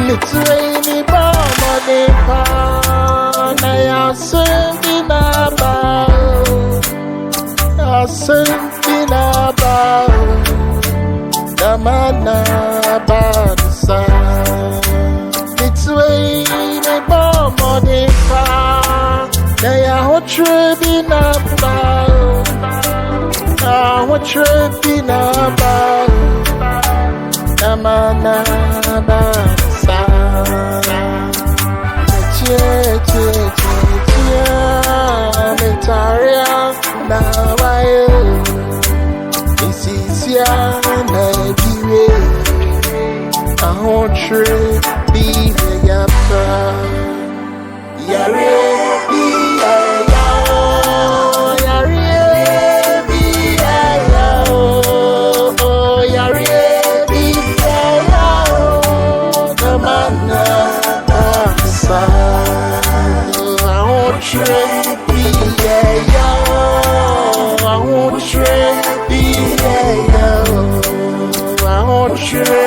Mitsuini Bama Nipa Naya Sundina Bao Sundina Bao Namana Bansa Mitsuini Bama Nipa Naya Hotribina Bao Hotribina Bao Namana Bansa Metaria Nawayo Isisia Nabiwe Ahontre Bibe Yapa Yare I want you.